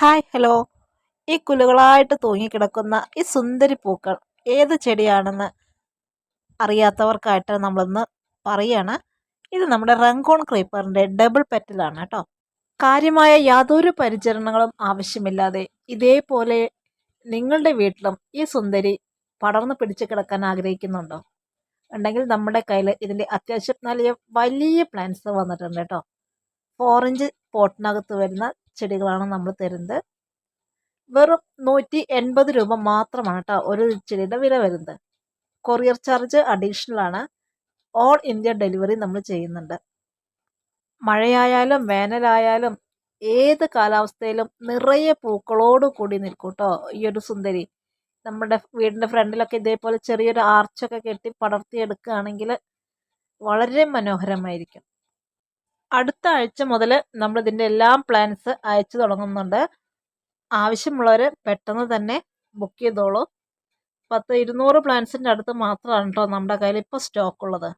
Hi hello. ഈ കുലുകളായിട്ട് തൂങ്ങിക്കിടക്കുന്ന ഈ സുന്ദരി പൂക്കൾ ഏത് ചെടിയാണെന്ന് അറിയാത്തവർക്കായിട്ട് നമ്മളിന്ന് പറയാണ്. ഇത് നമ്മുടെ റങ്കോൺ ക്രീപ്പറിന്റെ ഡബിൾ പെറ്റലാണ് കേട്ടോ. കാര്യമായ യാതൊരു പരിചരണങ്ങളും ആവശ്യമില്ലാതെ ഇതേപോലെ നിങ്ങളുടെ വീട്ടിലും ഈ സുന്ദരി പടർന്നു പിടിച്ച് കിടക്കാൻ ആഗ്രഹിക്കുന്നുണ്ടോ? ഉണ്ടെങ്കിൽ നമ്മുടെ കയ്യിൽ ഇതിന്റെ അത്യാവശ്യം നല്ല വലിയ പ്ലാന്റ്സ് വന്നിട്ടുണ്ട് കേട്ടോ. 4 ഇഞ്ച് പോട്ടിനകത്ത് വരുന്ന ചെടികളാണ് നമ്മൾ തരുന്നത്. വെറും 180 രൂപ മാത്രമാണ് കേട്ടോ ഒരു ചെടിയുടെ വില വരുന്നത്. കൊറിയർ ചാർജ് അഡീഷണൽ ആണ്. ഓൾ ഇന്ത്യ ഡെലിവറി നമ്മൾ ചെയ്യുന്നുണ്ട്. മഴയായാലും വേനലായാലും ഏത് കാലാവസ്ഥയിലും നിറയെ പൂക്കളോട് കൂടി നിൽക്കും കേട്ടോ ഈ ഒരു സുന്ദരി. നമ്മുടെ വീടിന്റെ ഫ്രണ്ടിലൊക്കെ ഇതേപോലെ ചെറിയൊരു ആർച്ചൊക്കെ കെട്ടി പടർത്തിയെടുക്കുകയാണെങ്കിൽ വളരെ മനോഹരമായിരിക്കും. അടുത്ത ആഴ്ച മുതൽ നമ്മൾ ഇതിന്റെ എല്ലാം പ്ലാൻസ് അയച്ചു തുടങ്ങുന്നുണ്ട്. ആവശ്യമുള്ളവർ പെട്ടെന്ന് തന്നെ ബുക്ക് ചെയ്തോളൂ. 200 പ്ലാൻസിന്റെ അടുത്ത് മാത്രമാണ് കേട്ടോ നമ്മുടെ കയ്യിൽ ഇപ്പോൾ സ്റ്റോക്ക് ഉള്ളത്.